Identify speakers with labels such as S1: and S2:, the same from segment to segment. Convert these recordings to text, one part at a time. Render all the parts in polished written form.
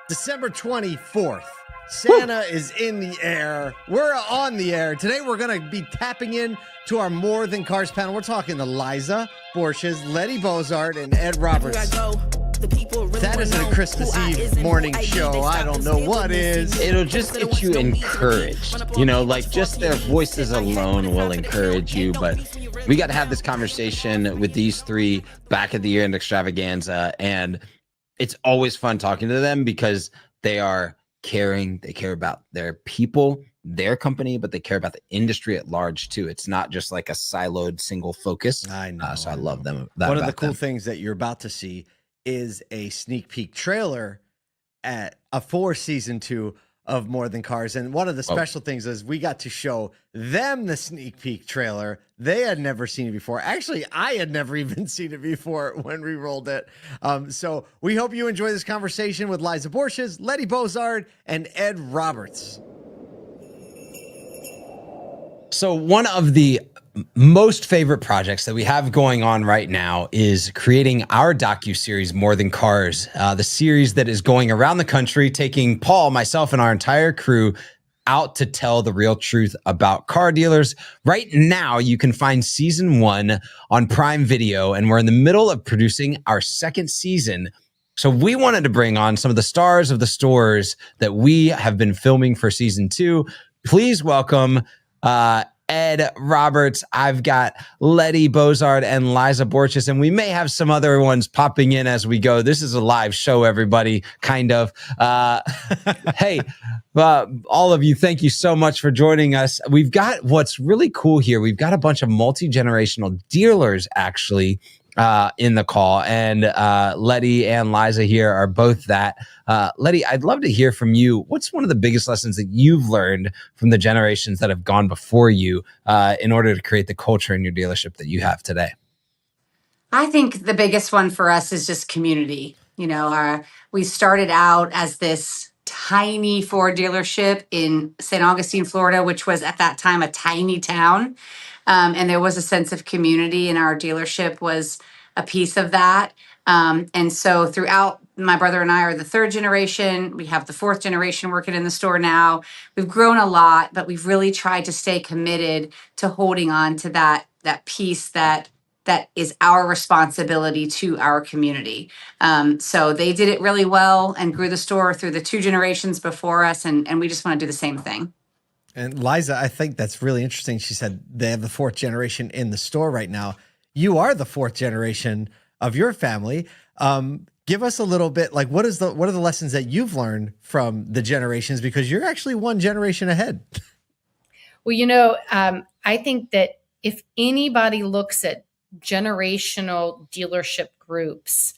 S1: December 24th. Santa is in the air. We're on the air. Today we're going to be tapping in to our More Than Cars panel. We're talking to Liza, Borches, Letti Bozard, and Ed Roberts. That isn't a Christmas Eve morning show. I don't know what is.
S2: It'll just get you encouraged. You know, like just their voices alone will encourage you. But we got to have this conversation with these three back at the Year End Extravaganza. And it's always fun talking to them because they are caring. They care about their people, their company, but they care about the industry at large too. It's not just like a siloed single focus.
S1: I know.
S2: So I love them.
S1: One of the cool things that you're about to see is a sneak peek trailer for season 2 of More Than Cars. And one of the special things is we got to show them the sneak peek trailer. They had never seen it before. Actually, I had never even seen it before when we rolled it. So we hope you enjoy this conversation with Liza Borches, Letti Bozard, and Ed Roberts.
S2: So one of the most favorite projects that we have going on right now is creating our docu-series More Than Cars, the series that is going around the country, taking Paul, myself, and our entire crew out to tell the real truth about car dealers. Right now, you can find season 1 on Prime Video, and we're in the middle of producing our second season. So we wanted to bring on some of the stars of the stores that we have been filming for season 2. Please welcome Ed Roberts. I've got Letti Bozard and Liza Borches, and we may have some other ones popping in as we go. This is a live show, everybody, kind of. Hey, all of you, thank you so much for joining us. We've got what's really cool here. We've got a bunch of multi-generational dealers actually in the call, and Letti and Liza here are both that. Letti, I'd love to hear from you. What's one of the biggest lessons that you've learned from the generations that have gone before you in order to create the culture in your dealership that you have today?
S3: I think the biggest one for us is just community. You know, we started out as this tiny Ford dealership in St. Augustine, Florida, which was at that time a tiny town. And there was a sense of community, and our dealership was a piece of that. And so throughout, my brother and I are the 3rd generation. We have the 4th generation working in the store now. We've grown a lot, but we've really tried to stay committed to holding on to that piece that is our responsibility to our community. So they did it really well and grew the store through the 2 generations before us, and we just want to do the same thing.
S1: And Liza, I think that's really interesting. She said they have the 4th generation in the store right now. You are the 4th generation of your family. Give us a little bit, like what are the lessons that you've learned from the generations, because you're actually one generation ahead.
S4: Well, you know, I think that if anybody looks at generational dealership groups,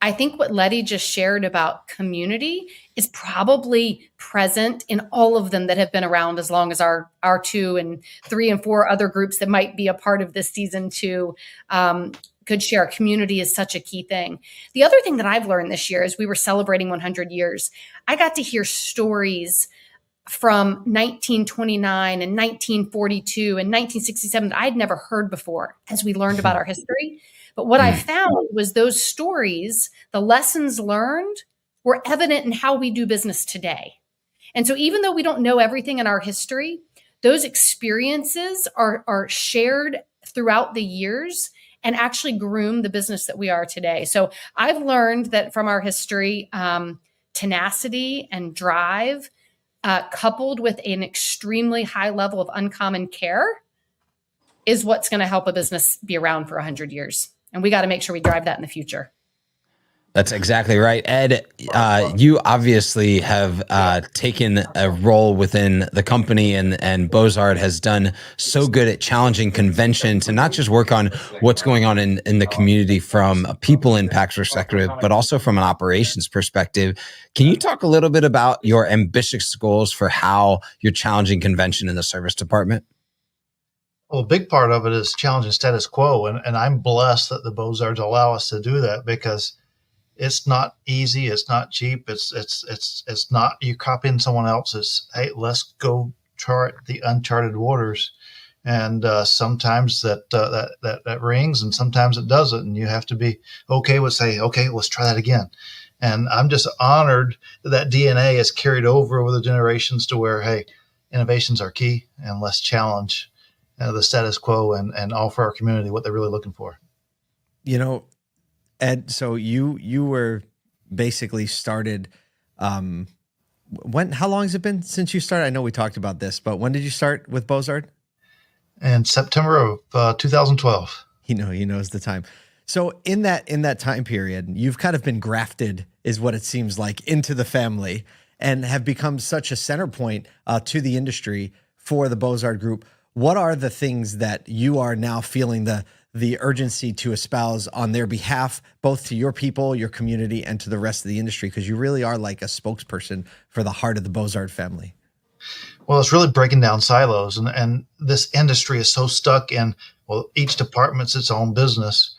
S4: I think what Letti just shared about community is probably present in all of them that have been around as long as our 2 and 3 and 4 other groups that might be a part of this season 2 could share. Community is such a key thing. The other thing that I've learned this year is we were celebrating 100 years. I got to hear stories from 1929 and 1942 and 1967 that I'd never heard before as we learned about our history. But what I found was those stories, the lessons learned, were evident in how we do business today. And so even though we don't know everything in our history, those experiences are shared throughout the years and actually groom the business that we are today. So I've learned that from our history, tenacity and drive, coupled with an extremely high level of uncommon care, is what's going to help a business be around for 100 years. And we got to make sure we drive that in the future.
S2: That's exactly right. Ed, you obviously have taken a role within the company, and Bozard has done so good at challenging convention to not just work on what's going on in the community from a people impact perspective, but also from an operations perspective. Can you talk a little bit about your ambitious goals for how you're challenging convention in the service department?
S5: Well, a big part of it is challenging status quo, and I'm blessed that the Bozards allow us to do that, because it's not easy, it's not cheap, it's not you copying someone else's. Hey, let's go chart the uncharted waters, and sometimes that rings, and sometimes it doesn't, and you have to be okay with say, okay, let's try that again. And I'm just honored that DNA is carried over the generations to where, hey, innovations are key, and let's challenge the status quo and offer our community what they're really looking for.
S1: You know, Ed, so you were basically started, how long has it been since you started? I know we talked about this, but when did you start with Bozard?
S5: In September of 2012.
S1: He knows the time. So in that time period, you've kind of been grafted, is what it seems like, into the family, and have become such a center point to the industry for the Bozard Group. What are the things that you are now feeling the urgency to espouse on their behalf, both to your people, your community, and to the rest of the industry? Because you really are like a spokesperson for the heart of the Bozard family.
S5: Well, it's really breaking down silos, and this industry is so stuck in, well, each department's its own business,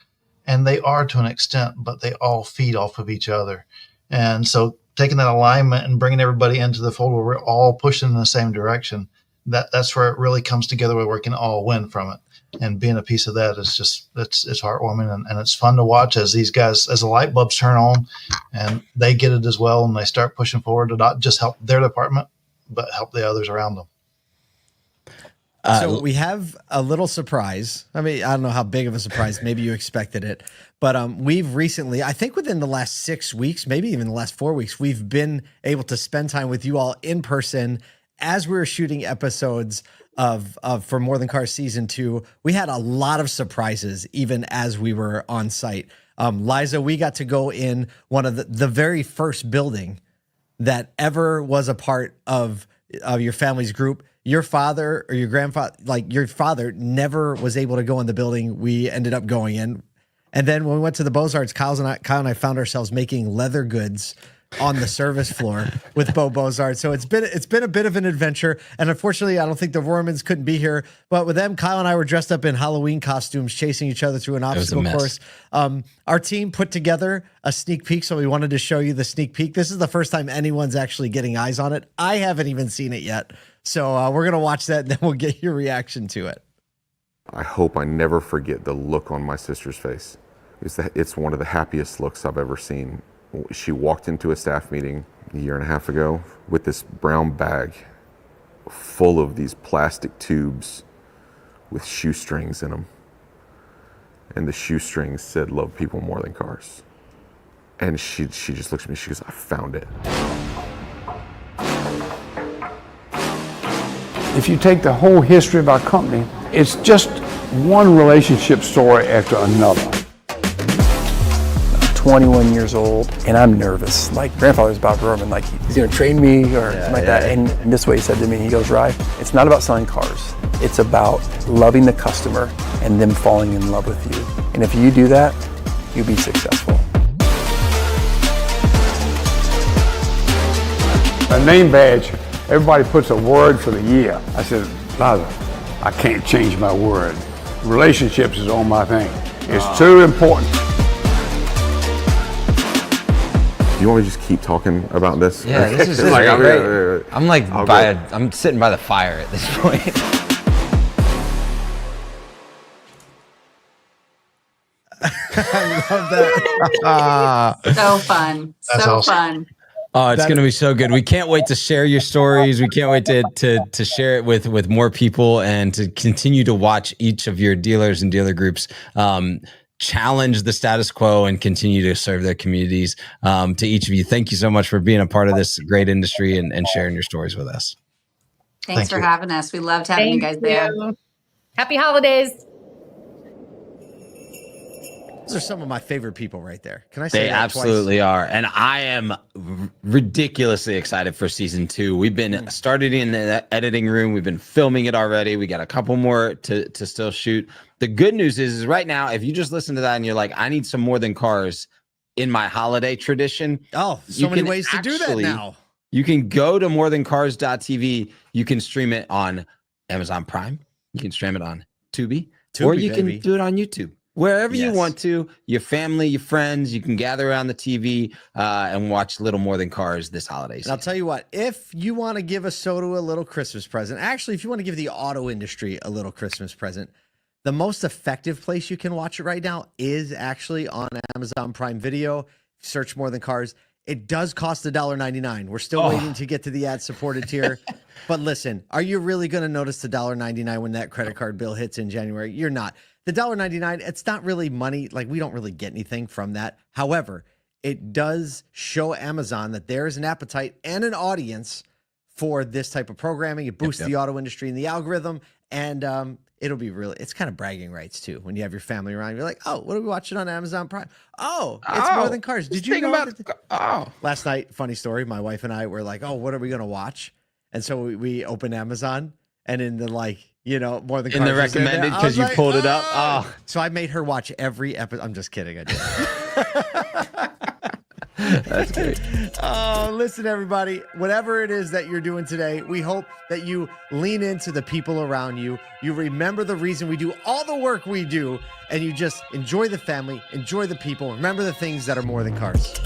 S5: and they are to an extent, but they all feed off of each other. And so taking that alignment and bringing everybody into the fold where we're all pushing in the same direction, that's where it really comes together where we can all win from it. And being a piece of that is just, it's heartwarming, and it's fun to watch as these guys, as the light bulbs turn on and they get it as well, and they start pushing forward to not just help their department, but help the others around them.
S1: So we have a little surprise. I mean, I don't know how big of a surprise. Maybe you expected it, but we've recently, I think within the last 6 weeks, maybe even the last 4 weeks, we've been able to spend time with you all in person as we were shooting episodes of for More Than Cars Season 2. We had a lot of surprises even as we were on site. Liza, we got to go in one of the very first building that ever was a part of your family's group. Your father or your grandfather, like your father, never was able to go in the building we ended up going in. And then when we went to the Bozards, Kyle and I found ourselves making leather goods on the service floor with Bo Bozard. So it's been a bit of an adventure. And unfortunately, I don't think the Rohrmans couldn't be here, but with them, Kyle and I were dressed up in Halloween costumes, chasing each other through an obstacle course. Our team put together a sneak peek, so we wanted to show you the sneak peek. This is the first time anyone's actually getting eyes on it. I haven't even seen it yet. So we're going to watch that, and then we'll get your reaction to it.
S6: I hope I never forget the look on my sister's face. It's one of the happiest looks I've ever seen. She walked into a staff meeting a year and a half ago with this brown bag full of these plastic tubes with shoestrings in them. And the shoestrings said, "Love people more than cars." And she just looks at me, she goes, "I found it."
S7: If you take the whole history of our company, it's just one relationship story after another.
S8: 21 years old, and I'm nervous. Like, grandfather's about Rohrman, like he's gonna train me or something like that. And this way he said to me, he goes, "Rye, it's not about selling cars. It's about loving the customer and them falling in love with you. And if you do that, you'll be successful."
S7: A name badge, everybody puts a word for the year. I said, "Liza, I can't change my word. Relationships is on my thing. It's too important."
S6: Do you want me to just keep talking about this?
S2: Yeah, this is
S6: Like,
S2: great. I'm sitting by the fire at this point.
S1: I love that.
S3: So fun.
S5: That's
S3: so
S5: awesome.
S3: fun.
S2: Oh, it's going to be so good. We can't wait to share your stories. We can't wait to share it with more people and to continue to watch each of your dealers and dealer groups challenge the status quo and continue to serve their communities. To each of you, thank you so much for being a part of this great industry and sharing your stories with us.
S3: Thanks
S5: Thank
S3: for
S5: you.
S3: having us. We loved having you guys there.
S4: Happy holidays.
S1: Those are some of my favorite people right there. Can I say
S2: They
S1: that
S2: absolutely are. And I am ridiculously excited for season 2. We've been started in the editing room. We've been filming it already. We got a couple more to still shoot. The good news is right now, if you just listen to that and you're like, I need some More Than Cars in my holiday tradition.
S1: Oh, so many ways to do that now.
S2: You can go to morethancars.tv. You can stream it on Amazon Prime. You can stream it on Tubi, or you
S1: baby.
S2: can do it on YouTube. Wherever you
S1: Yes.
S2: want to, your family, your friends, you can gather around the TV and watch Little More Than Cars this holiday
S1: And
S2: season.
S1: I'll tell you what, if you want to give a Soto a little Christmas present, actually, if you want to give the auto industry a little Christmas present, the most effective place you can watch it right now is actually on Amazon Prime Video. Search More Than Cars. It does cost $1.99. We're still waiting to get to the ad-supported tier. But listen, are you really going to notice the $1.99 when that credit card bill hits in January? You're not. The $1.99, it's not really money. Like, we don't really get anything from that. However, it does show Amazon that there is an appetite and an audience for this type of programming. It boosts the auto industry and the algorithm. And it'll be really, it's kind of bragging rights too. When you have your family around, you're like, oh, what are we watching on Amazon Prime? Oh, it's More Than Cars. Did you know last night, funny story, my wife and I were like, oh, what are we going to watch? And so we opened Amazon, and in the More Than Cars.
S2: In the recommended, because you pulled it up. Oh.
S1: So I made her watch every episode. I'm just kidding. I did.
S2: That's great.
S1: Oh, listen, everybody, whatever it is that you're doing today, we hope that you lean into the people around you. You remember the reason we do all the work we do, and you just enjoy the family, enjoy the people. Remember the things that are more than cars.